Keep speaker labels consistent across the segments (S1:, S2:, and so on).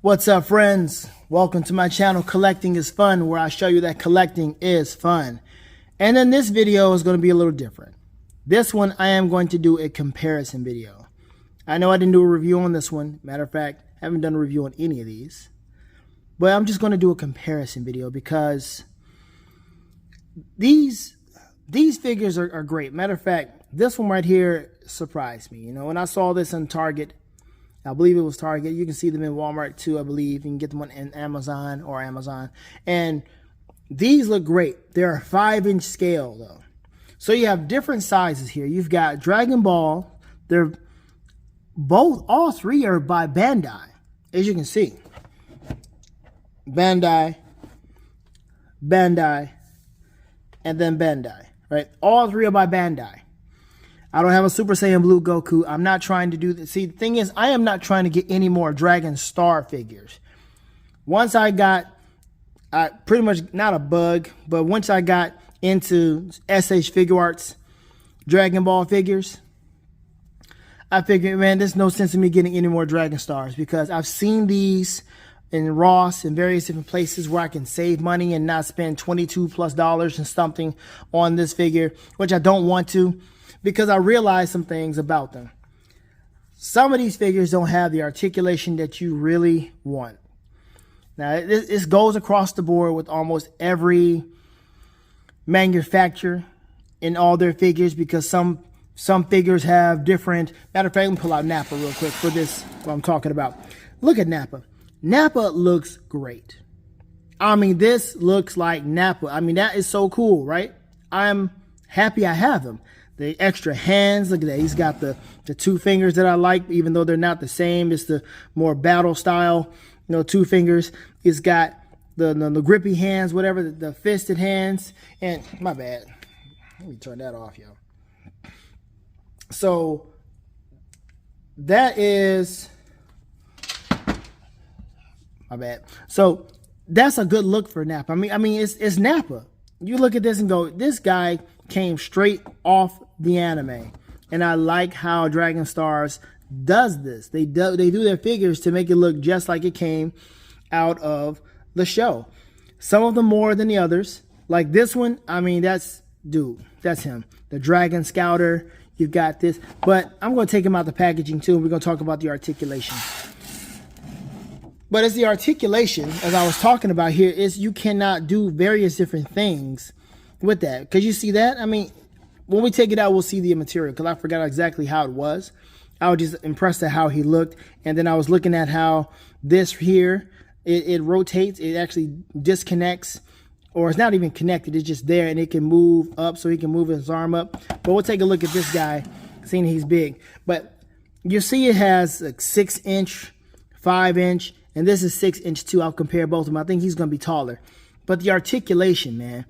S1: What's up, friends? Welcome to my channel, Collecting is Fun, where I show you that collecting is fun. And then this video is going to be a little different. This one, I am going to do a comparison video. I know I didn't do a review on this one. Matter of fact, I haven't done a review on any of these. But I'm just going to do a comparison video because these figures are great. Matter of fact, this one right here surprised me. You know, when I saw this on Target, I believe it was Target. You can see them in Walmart too, I believe. You can get them on Amazon. And these look great. They're a 5-inch scale though. So you have different sizes here. You've got Dragonball. They're all three are by Bandai, as you can see. Bandai, and then Bandai, right? All three are by Bandai. I don't have a Super Saiyan Blue Goku. I'm not trying to do this. See, the thing is, I am not trying to get any more Dragon Star figures. Once I got, pretty much not a bug, but once I got into SH Figuarts Dragon Ball figures, I figured, man, there's no sense in me getting any more Dragon Stars because I've seen these in Ross and various different places where I can save money and not spend $22+ and something on this figure, which I don't want to, because I realized some things about them. Some of these figures don't have the articulation that you really want. Now, this goes across the board with almost every manufacturer in all their figures, because some figures have different. Matter of fact, let me pull out Nappa real quick for this, what I'm talking about. Look at Nappa. Nappa looks great. I mean, this looks like Nappa. I mean, that is so cool, right? I'm happy I have him. The extra hands, look at that. He's got the two fingers that I like, even though they're not the same. It's the more battle style, you know, two fingers. It's got the grippy hands, whatever, the fisted hands. And my bad. Let me turn that off, yo. So that is, my bad. So that's a good look for Nappa. I mean, it's Nappa. You look at this and go, this guy came straight off the anime, and I like how Dragon Stars does this. They do their figures to make it look just like it came out of the show. Some of them more than the others. Like this one, I mean, that's him. The Dragon Scouter. You've got this, but I'm going to take him out the packaging too. And we're going to talk about the articulation. But it's the articulation, as I was talking about here, is you cannot do various different things with that. Because you see that? I mean, when we take it out, we'll see the material, because I forgot exactly how it was. I was just impressed at how he looked. And then I was looking at how this here, it rotates. It actually disconnects, or it's not even connected. It's just there, and it can move up, so he can move his arm up. But we'll take a look at this guy, seeing he's big. But you see it has a 6-inch, 5-inch, and this is 6-inch too. I'll compare both of them. I think he's going to be taller. But the articulation, man.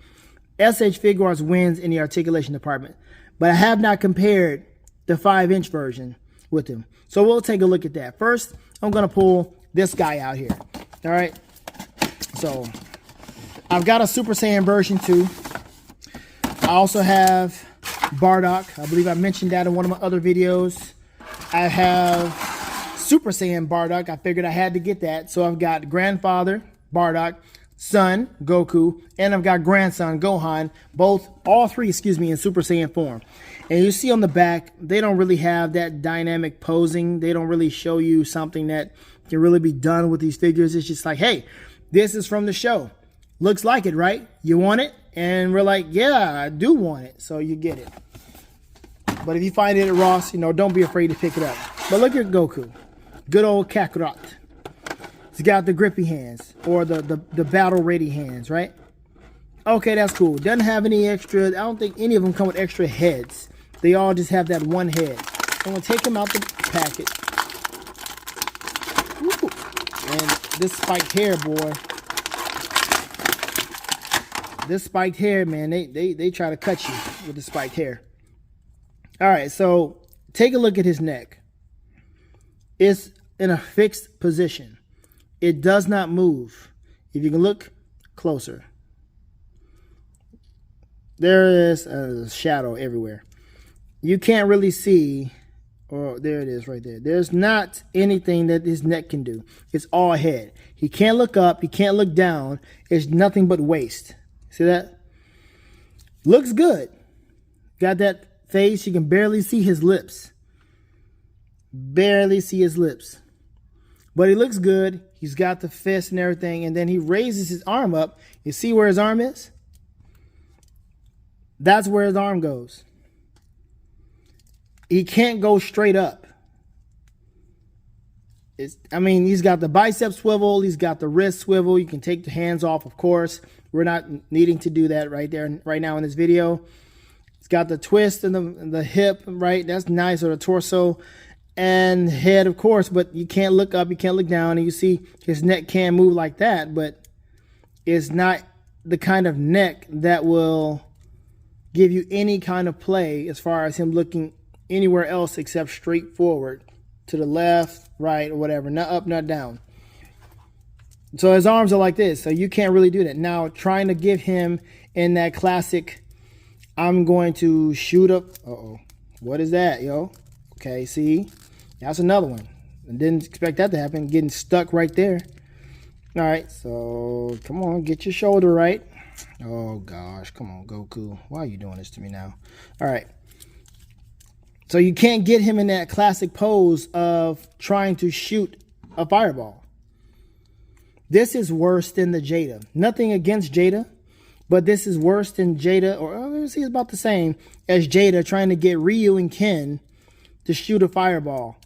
S1: SH Figuarts wins in the articulation department. But I have not compared the 5-inch version with him. So we'll take a look at that. First, I'm going to pull this guy out here. All right. So I've got a Super Saiyan version 2. I also have Bardock. I believe I mentioned that in one of my other videos. I have Super Saiyan Bardock. I figured I had to get that. So I've got grandfather Bardock, son Goku, and I've got grandson Gohan, all three in Super Saiyan form. And you see on the back, they don't really have that dynamic posing. They don't really show you something that can really be done with these figures. It's just like, hey, this is from the show. Looks like it, right? You want it? And we're like, yeah, I do want it. So you get it. But if you find it at Ross, you know, don't be afraid to pick it up. But look at Goku. Good old Kakarot. He's got the grippy hands, or the battle ready hands, right? Okay, that's cool. Doesn't have any extra. I don't think any of them come with extra heads. They all just have that one head. I'm gonna take him out the packet. Woo. And this spiked hair, boy. This spiked hair, man. They try to cut you with the spiked hair. All right, so take a look at his neck. It's in a fixed position. It does not move. If you can look closer, there is a shadow everywhere. You can't really see Oh, there it is right there. There's not anything that his neck can do. It's all head. He can't look up. He can't look down. It's nothing but waist. See that? Looks good. Got that face. You can barely see his lips. Barely see his lips. But he looks good. He's got the fist and everything. And then he raises his arm up. You see where his arm is? That's where his arm goes. He can't go straight up. I mean, he's got the bicep swivel. He's got the wrist swivel. You can take the hands off, of course. We're not needing to do that right there, right now in this video. It's got the twist in the hip, right? That's nice. Or the torso and head, of course. But you can't look up. You can't look down. And you see his neck can move like that. But it's not the kind of neck that will give you any kind of play as far as him looking anywhere else except straight forward to the left, right, or whatever. Not up, not down. So his arms are like this. So you can't really do that. Now, trying to give him in that classic, I'm going to shoot up. Uh-oh. What is that, yo? Okay, see? That's another one. I didn't expect that to happen. Getting stuck right there. All right, so come on. Get your shoulder right. Oh, gosh. Come on, Goku. Why are you doing this to me now? All right. So you can't get him in that classic pose of trying to shoot a fireball. This is worse than the Jada. Nothing against Jada, but this is worse than Jada, or let's see, it's about the same as Jada trying to get Ryu and Ken to shoot a fireball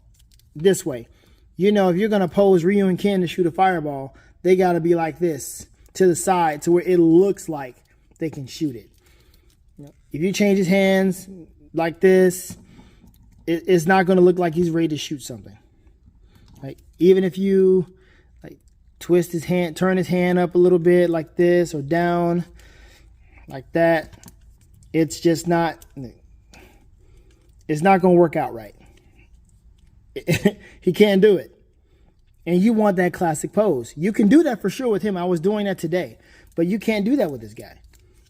S1: this way. You know, if you're going to pose Ryu and Ken to shoot a fireball, they got to be like this to the side to where it looks like they can shoot it. You know, if you change his hands like this, it's not going to look like he's ready to shoot something. Right? Even if you like twist his hand, turn his hand up a little bit like this or down like that, it's just not, it's not going to work out right. He can't do it. And you want that classic pose. You can do that for sure with him. I was doing that today, but you can't do that with this guy.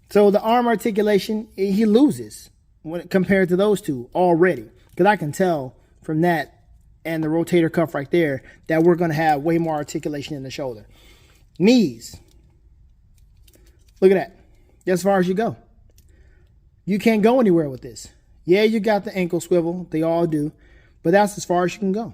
S1: So the arm articulation, he loses when compared to those two already. Because I can tell from that and the rotator cuff right there that we're going to have way more articulation in the shoulder. Knees. Look at that. That's as far as you go. You can't go anywhere with this. Yeah, you got the ankle swivel. They all do. But that's as far as you can go.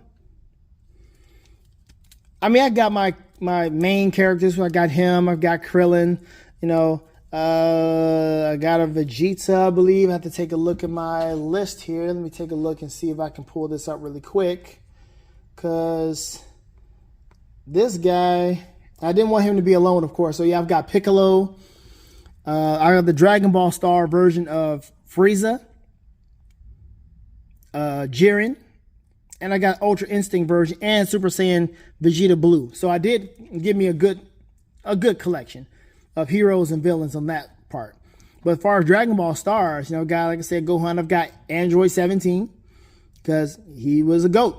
S1: I mean, I got my main characters. I got him. I've got Krillin. You know, I got a Vegeta, I believe. I have to take a look at my list here. Let me take a look and see if I can pull this up really quick. Because this guy, I didn't want him to be alone, of course. So, yeah, I've got Piccolo. I have the Dragon Ball Star version of Frieza. Jiren. And I got Ultra Instinct version and Super Saiyan Vegeta Blue. So I did give me a good collection of heroes and villains on that part. But as far as Dragon Ball Stars, you know, guy, like I said, Gohan, I've got Android 17 because he was a GOAT.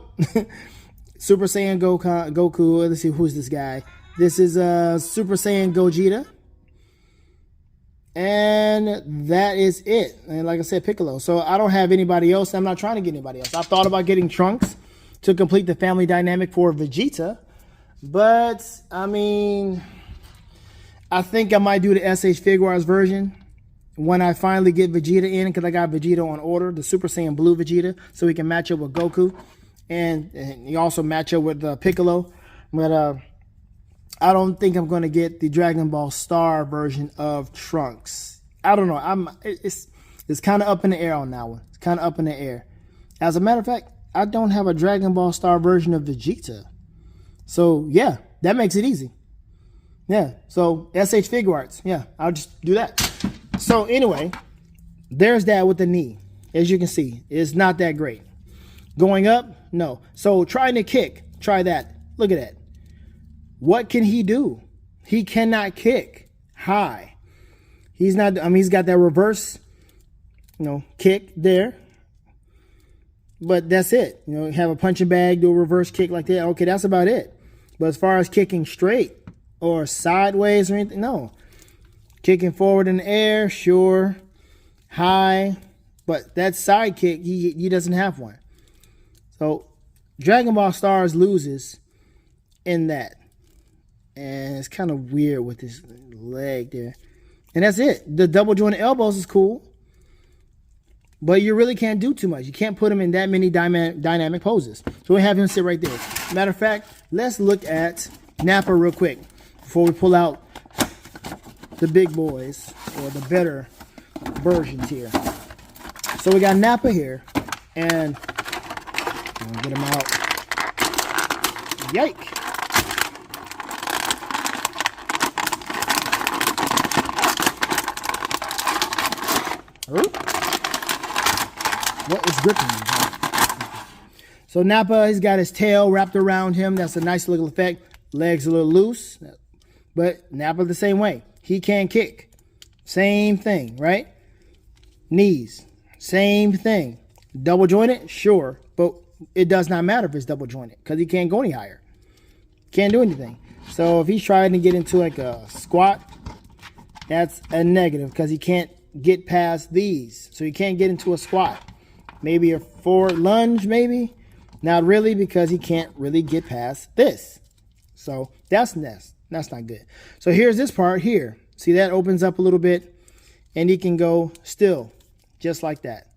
S1: Super Saiyan Goku. Let's see, who's this guy? This is Super Saiyan Gogeta. And that is it. And like I said, Piccolo. So I don't have anybody else. I'm not trying to get anybody else. I thought about getting Trunks to complete the family dynamic for Vegeta. But, I mean, I think I might do the SH Figuarts version when I finally get Vegeta in, because I got Vegeta on order, the Super Saiyan Blue Vegeta, so he can match up with Goku. And he also match up with Piccolo. But I don't think I'm going to get the Dragon Ball Star version of Trunks. I don't know. It's kind of up in the air on that one. It's kind of up in the air. As a matter of fact, I don't have a Dragon Ball Star version of Vegeta. So, yeah, that makes it easy. Yeah, so SH Figuarts. Yeah, I'll just do that. So, anyway, there's that with the knee. As you can see, it's not that great. Going up, no. So, trying to kick, try that. Look at that. What can he do? He cannot kick high. He's not, I mean, he's got that reverse, kick there. But that's it. Have a punching bag, do a reverse kick like that. Okay, that's about it. But as far as kicking straight or sideways or anything, no. Kicking forward in the air, sure. High. But that side kick, he doesn't have one. So Dragon Ball Stars loses in that. And it's kind of weird with his leg there. And that's it. The double jointed elbows is cool. But you really can't do too much. You can't put him in that many dynamic poses. So we have him sit right there. Matter of fact, let's look at Nappa real quick before we pull out the big boys or the better versions here. So we got Nappa here. And I'm gonna get him out. Yike. What is gripping me? So Nappa, he's got his tail wrapped around him. That's a nice little effect. Legs a little loose. But Nappa the same way. He can kick. Same thing, right? Knees. Same thing. Double jointed? Sure. But it does not matter if it's double jointed because he can't go any higher. Can't do anything. So if he's trying to get into like a squat, that's a negative because he can't get past these. So he can't get into a squat. Maybe a forward lunge, maybe. Not really, because he can't really get past this. So that's not good. So here's this part here. See, that opens up a little bit, and he can go still, just like that.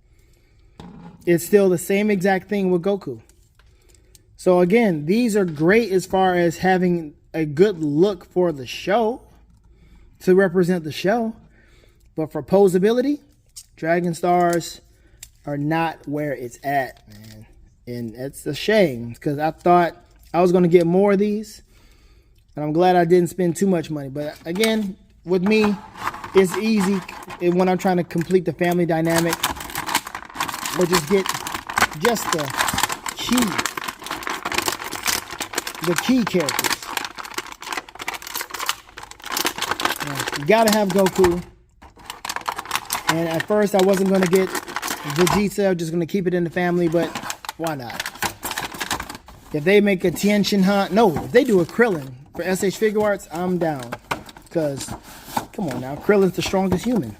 S1: It's still the same exact thing with Goku. So again, these are great as far as having a good look for the show, to represent the show. But for posability, Dragon Stars are not where it's at, man. And it's a shame because I thought I was going to get more of these. And I'm glad I didn't spend too much money. But again, with me, it's easy when I'm trying to complete the family dynamic. Or just get just the key characters. You gotta have Goku. And at first I wasn't going to get Vegeta. I'm just going to keep it in the family, but why not? If they make a Tien Shin Han, no, if they do a Krillin for SH Figuarts, I'm down. Because, come on now, Krillin's the strongest human.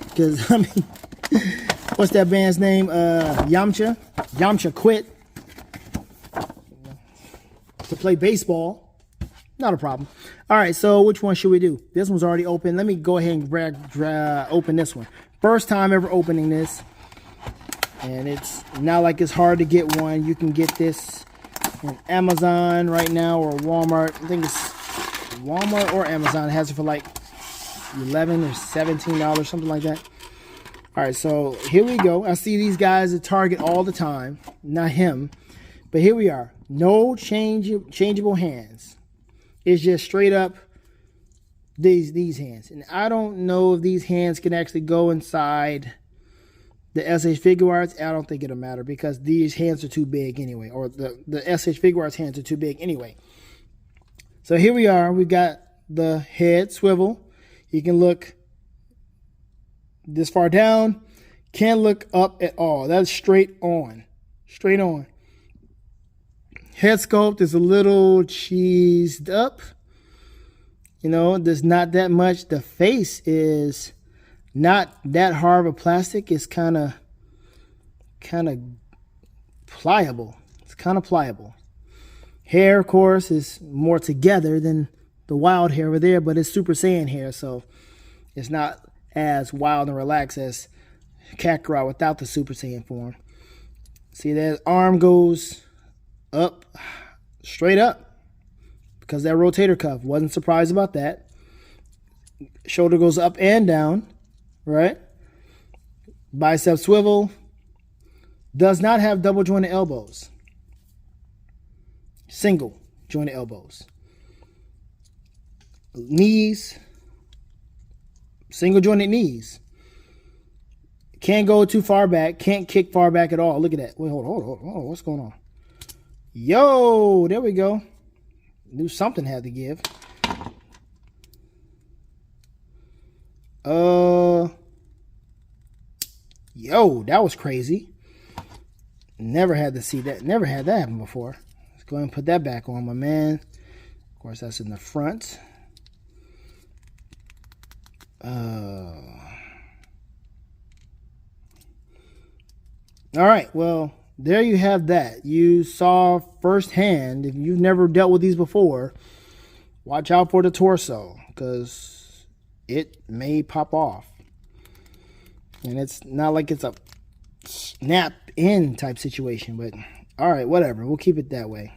S1: Because, I mean, what's that band's name? Yamcha. Yamcha quit to play baseball. Not a problem. All right, so which one should we do? This one's already open. Let me go ahead and open this one. First time ever opening this. And it's not like it's hard to get one. You can get this on Amazon right now or Walmart. I think it's Walmart or Amazon. It has it for like $11 or $17, something like that. All right, so here we go. I see these guys at Target all the time. Not him. But here we are. No changeable hands. It's just straight up these hands. And I don't know if these hands can actually go inside the SH Figuarts. I don't think it'll matter because these hands are too big anyway. Or the SH Figuarts hands are too big anyway. So here we are. We've got the head swivel. You can look this far down. Can't look up at all. That's straight on. Straight on. Head sculpt is a little cheesed up. You know, there's not that much. The face is not that hard of plastic. It's kind of pliable. It's kind of pliable. Hair, of course, is more together than the wild hair over there, but it's Super Saiyan hair, so it's not as wild and relaxed as Kakarot without the Super Saiyan form. See, that arm goes up, straight up, because that rotator cuff. Wasn't surprised about that. Shoulder goes up and down, right? Bicep swivel. Does not have double jointed elbows. Single jointed elbows. Knees. Single jointed knees. Can't go too far back. Can't kick far back at all. Look at that. Wait, hold on. What's going on? Yo, there we go. Knew something had to give. Yo, that was crazy. Never had to see that. Never had that happen before. Let's go ahead and put that back on, my man. Of course, that's in the front. All right, well, there you have that. You saw firsthand. If you've never dealt with these before, watch out for the torso because it may pop off. And it's not like it's a snap in type situation, but all right, whatever. We'll keep it that way.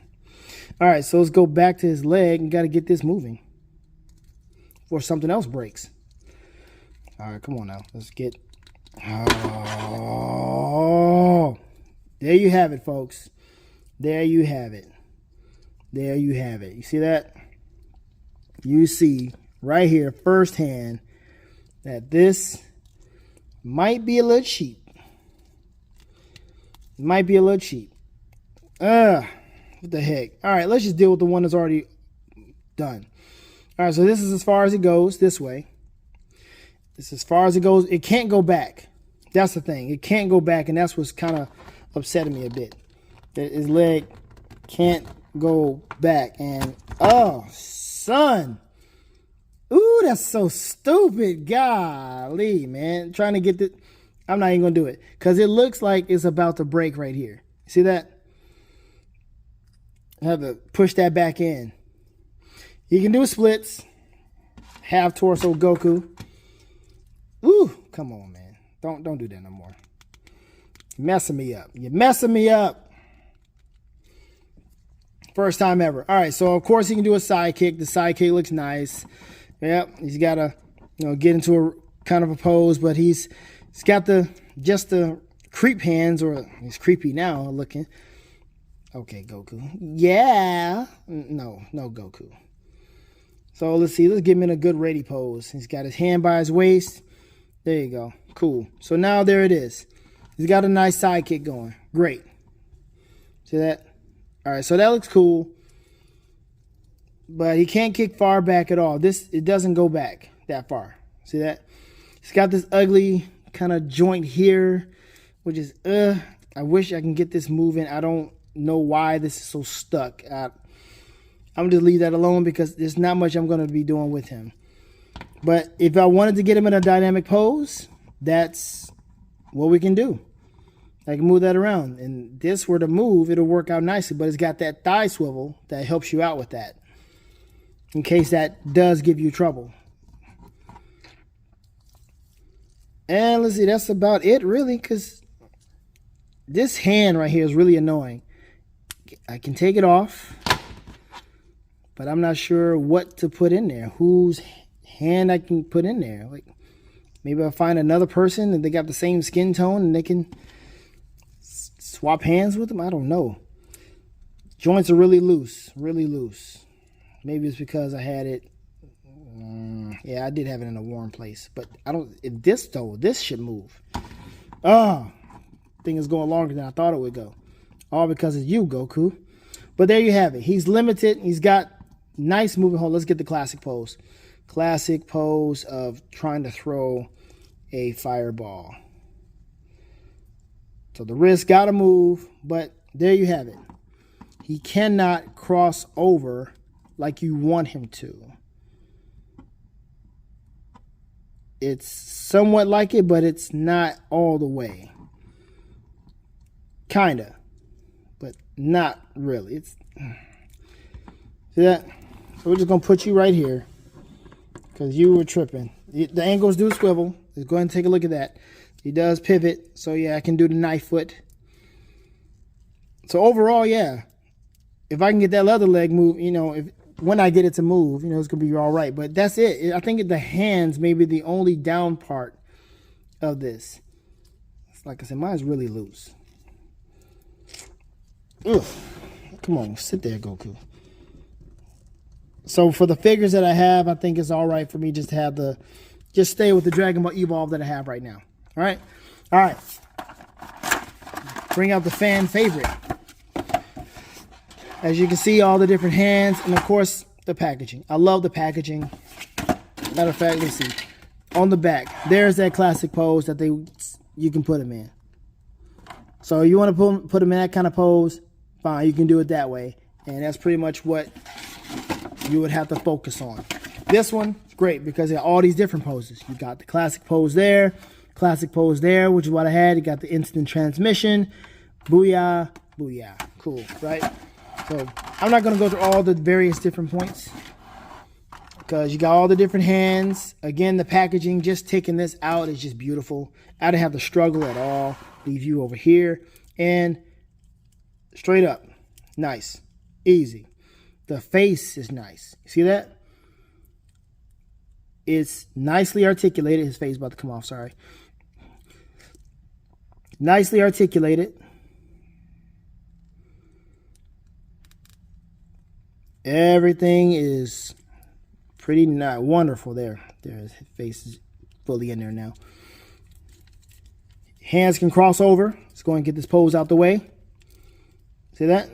S1: All right, so let's go back to his leg and got to get this moving before something else breaks. All right, come on now. Let's get... Oh, there you have it, folks. There you have it. There you have it. You see that? You see right here firsthand that this might be a little cheap. Might be a little cheap. What the heck? All right, let's just deal with the one that's already done. All right, so this is as far as it goes this way. This is as far as it goes. It can't go back. That's the thing. It can't go back, and that's what's kind of upsetting me a bit. That his leg can't go back. And, oh, son. Ooh, that's so stupid. Golly, man. Trying to get the... I'm not even going to do it because it looks like it's about to break right here. See that? I have to push that back in. You can do splits. Half torso Goku. Ooh, come on, man. Don't do that no more. You're messing me up. You're messing me up. First time ever. All right, so of course he can do a side kick. The side kick looks nice. Yep, he's got to, get into a kind of a pose, but he's got just the creep hands, or he's creepy now looking. Okay, Goku. Yeah. No, Goku. So let's see. Let's get him in a good ready pose. He's got his hand by his waist. There you go. Cool. So now there it is. He's got a nice side kick going. Great. See that? All right, so that looks cool. But he can't kick far back at all. It doesn't go back that far. See that? He's got this ugly kind of joint here, which is, I wish I can get this moving. I don't know why this is so stuck. I'm going to just leave that alone because there's not much I'm going to be doing with him. But if I wanted to get him in a dynamic pose, that's what we can do. I can move that around. And this were to move, it'll work out nicely. But it's got that thigh swivel that helps you out with that, in case that does give you trouble. And let's see, that's about it really, because this hand right here is really annoying. I can take it off, but I'm not sure what to put in there. Whose hand I can put in there. Like, maybe I'll find another person and they got the same skin tone and they can swap hands with them. I don't know. Joints are really loose, really loose. Maybe it's because I had it. Yeah, I did have it in a warm place, but I don't. If this though, this should move. Oh, thing is going longer than I thought it would go. All because of you, Goku. But there you have it. He's limited. He's got nice moving hold. Let's get the classic pose. Classic pose of trying to throw a fireball. So the wrist got to move, but there you have it. He cannot cross over like you want him to. It's somewhat like it, but it's not all the way. Kinda, but not really. It's, see that? So we're just gonna put you right here because you were tripping. The angles do swivel. Let's go ahead and take a look at that. He does pivot, so yeah, I can do the knife foot. So overall, yeah, if I can get that other leg move, when I get it to move, it's gonna be all right. But that's it. I think the hands may be the only down part of this. Like I said, mine's really loose. Ugh. Come on, sit there, Goku. So for the figures that I have, I think it's all right for me just to have just stay with the Dragon Ball Evolve that I have right now. All right? All right. Bring out the fan favorite. As you can see, all the different hands, and of course, the packaging. I love the packaging. Matter of fact, let's see. On the back, there's that classic pose that you can put them in. So you want to put them in that kind of pose, fine, you can do it that way. And that's pretty much what you would have to focus on. This one is great because there are all these different poses. You got the classic pose there, which is what I had. You got the instant transmission. Booyah, booyah. Cool, right? So I'm not going to go through all the various different points because you got all the different hands. Again, the packaging, just taking this out is just beautiful. I didn't have to struggle at all. Leave you over here and straight up. Nice. Easy. The face is nice. See that? It's nicely articulated. His face is about to come off, sorry. Nicely articulated. Everything is pretty wonderful there. His face is fully in there now. Hands can cross over. Let's go and get this pose out the way. See that?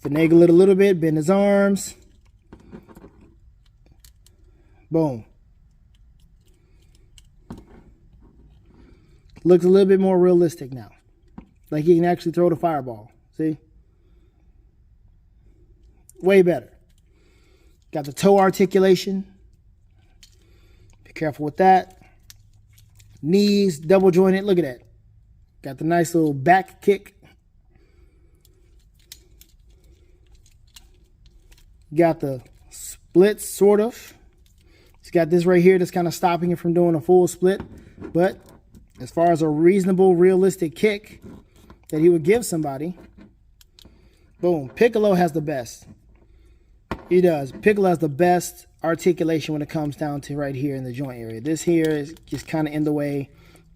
S1: Finagle it a little bit, bend his arms. Boom. Looks a little bit more realistic now. Like he can actually throw the fireball. See? Way better. Got the toe articulation. Be careful with that. Knees double jointed. Look at that. Got the nice little back kick. Got the splits, sort of. It's got this right here that's kind of stopping it from doing a full split. But as far as a reasonable, realistic kick that he would give somebody, boom. Piccolo has the best. He does. Piccolo has the best articulation when it comes down to right here in the joint area. This here is just kind of in the way.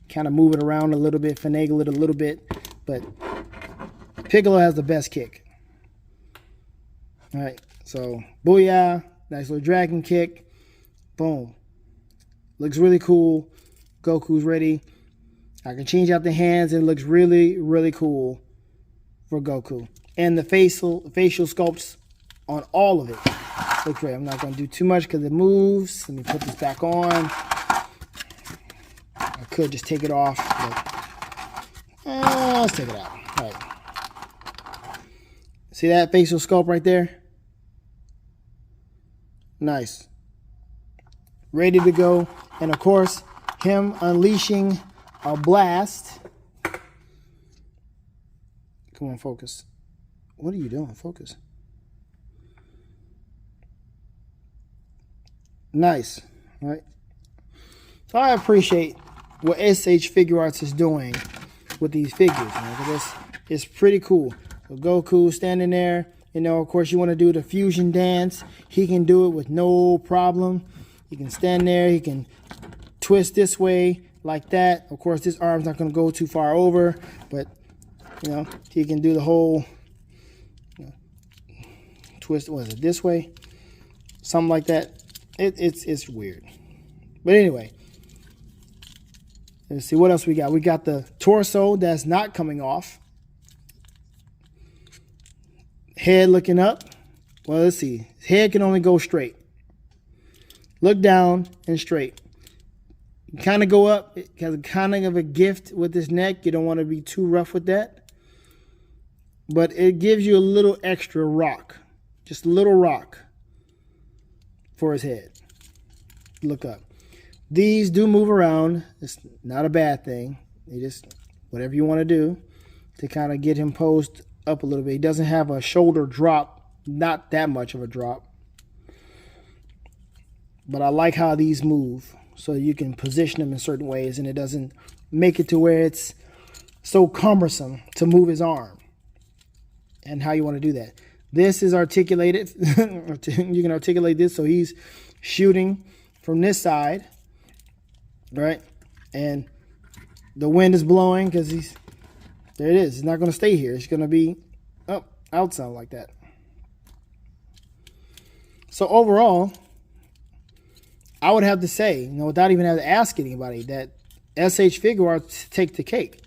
S1: Kind of move it around a little bit, finagle it a little bit. But Piccolo has the best kick. All right. So, booyah. Nice little dragon kick. Boom. Looks really cool. Goku's ready. I can change out the hands and it looks really, really cool for Goku. And the facial sculpts on all of it looks great. I'm not going to do too much because it moves. Let me put this back on. I could just take it off, but let's take it out. All right. See that facial sculpt right there? Nice. Ready to go. And of course, him unleashing a blast. Come on, focus. What are you doing? Focus. Nice. All right. So I appreciate what SH Figuarts is doing with these figures. Because it's pretty cool. So Goku standing there. You know, of course, you want to do the fusion dance. He can do it with no problem. He can stand there. He can twist this way like that. Of course, this arm's not going to go too far over. But, you know, he can do the whole twist. What is it? This way? Something like that. It's weird. But anyway. Let's see what else we got. We got the torso that's not coming off. Head looking up. Well, let's see. His head can only go straight. Look down and straight. You kind of go up. It has kind of a gift with his neck. You don't want to be too rough with that. But it gives you a little extra rock. Just a little rock for his head. Look up. These do move around. It's not a bad thing. You just, whatever you want to do to kind of get him posed up a little bit. He doesn't have a shoulder drop. Not that much of a drop. But I like how these move. So you can position them in certain ways. And it doesn't make it to where it's so cumbersome to move his arm. And how you want to do that. This is articulated. You can articulate this. So he's shooting from this side. Right? And the wind is blowing because he's, there it is. It's not going to stay here. It's going to be out something like that. So overall, I would have to say, you know, without even having to ask anybody, that SH Figuarts take the cake.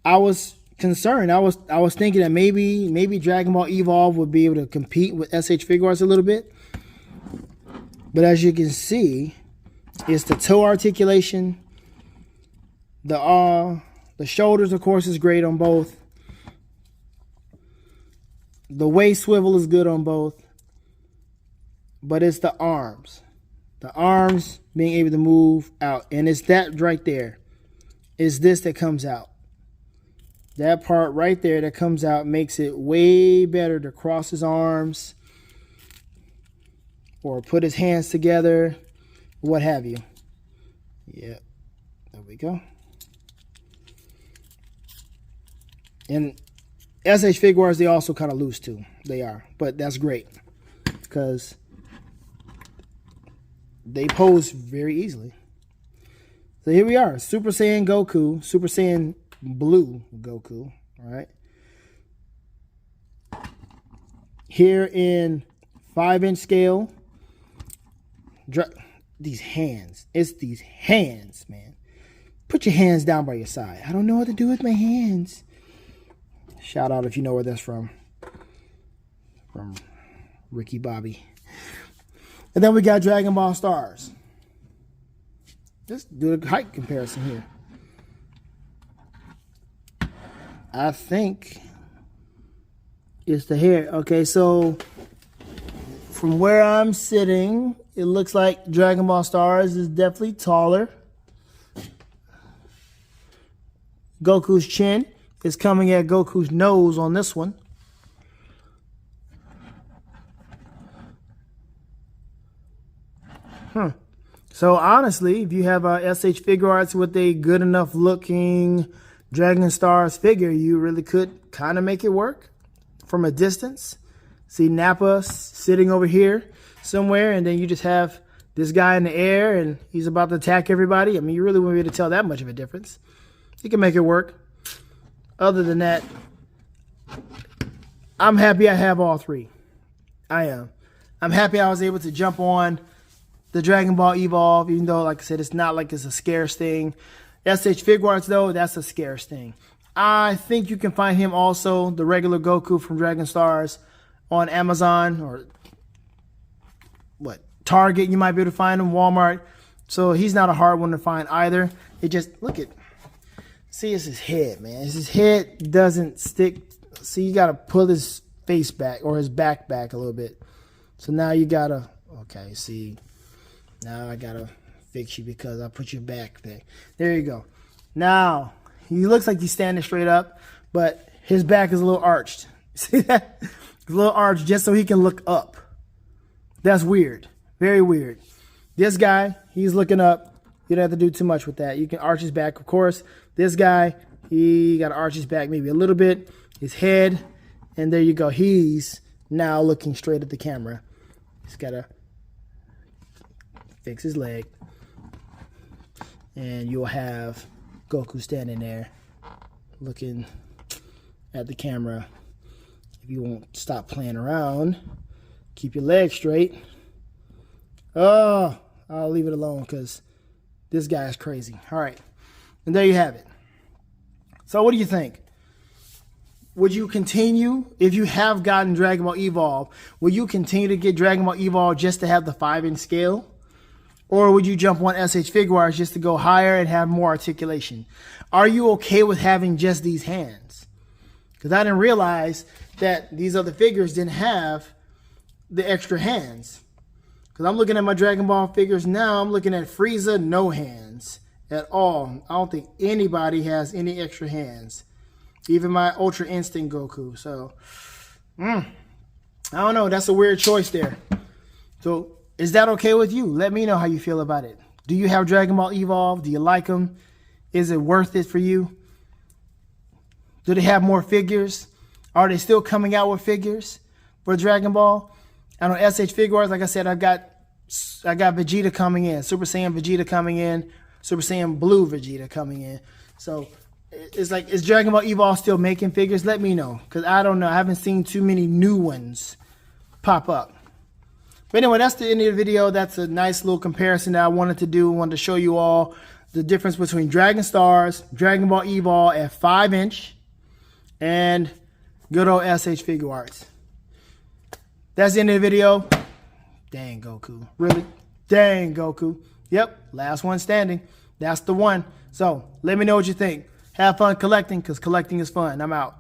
S1: I was concerned. I was thinking that maybe Dragon Ball Evolve would be able to compete with SH Figuarts a little bit. But as you can see, it's the toe articulation. The shoulders, of course, is great on both. The waist swivel is good on both. But it's the arms. The arms being able to move out. And it's that right there. It's this that comes out. That part right there that comes out makes it way better to cross his arms or put his hands together, what have you. Yeah, there we go. And SH Figuarts, they also kind of loose too. They are, but that's great because they pose very easily. So here we are, Super Saiyan Goku, Super Saiyan Blue Goku, all right? Here in 5-inch scale. These hands, it's these hands, man. Put your hands down by your side. I don't know what to do with my hands. Shout out if you know where that's from. From Ricky Bobby. And then we got Dragon Ball Stars. Let's do a height comparison here. I think it's the hair. Okay, so from where I'm sitting, it looks like Dragon Ball Stars is definitely taller. Goku's chin is coming at Goku's nose on this one. So honestly, if you have a SH Figuarts with a good enough looking Dragon Stars figure, you really could kind of make it work from a distance. See Nappa sitting over here somewhere, and then you just have this guy in the air and he's about to attack everybody. I mean, you really wouldn't be able to tell that much of a difference. You can make it work. Other than that, I'm happy I have all three. I am. I'm happy I was able to jump on the Dragon Ball Evolve, even though, like I said, it's not like it's a scarce thing. SH Figuarts, though, that's a scarce thing. I think you can find him also, the regular Goku from Dragon Stars, on Amazon or Target. You might be able to find him, Walmart. So he's not a hard one to find either. It just, look at, see, it's his head, man. It's his head doesn't stick. See, you got to pull his face back or his back a little bit. So now you got to, okay, see, now I got to fix you because I put your back there. There you go. Now, he looks like he's standing straight up, but his back is a little arched. See that? It's a little arched just so he can look up. That's weird. Very weird. This guy, he's looking up. You don't have to do too much with that. You can arch his back, of course. This guy, he got to arch his back maybe a little bit. His head, and there you go. He's now looking straight at the camera. He's got to fix his leg. And you'll have Goku standing there looking at the camera. If you won't stop playing around, keep your legs straight. Oh, I'll leave it alone because this guy is crazy. All right. And there you have it. So what do you think? Would you continue, if you have gotten Dragon Ball Evolve, will you continue to get Dragon Ball Evolve just to have the 5-inch scale? Or would you jump on SH Figuarts just to go higher and have more articulation? Are you okay with having just these hands? Because I didn't realize that these other figures didn't have the extra hands. Because I'm looking at my Dragon Ball figures now, I'm looking at Frieza, no hands at all. I don't think anybody has any extra hands. Even my Ultra Instinct Goku. So, I don't know. That's a weird choice there. So, is that okay with you? Let me know how you feel about it. Do you have Dragon Ball Evolve? Do you like them? Is it worth it for you? Do they have more figures? Are they still coming out with figures for Dragon Ball? I know SH Figuarts, like I said, I got Vegeta coming in, Super Saiyan Vegeta coming in, Super Saiyan Blue Vegeta coming in. So it's like, is Dragon Ball Evolve still making figures? Let me know, because I don't know. I haven't seen too many new ones pop up. But anyway, that's the end of the video. That's a nice little comparison that I wanted to do. I wanted to show you all the difference between Dragon Stars, Dragon Ball Evolve at 5-inch, and good old SH Figuarts. That's the end of the video. Dang, Goku. Really? Dang, Goku. Yep, last one standing. That's the one. So, let me know what you think. Have fun collecting, because collecting is fun. I'm out.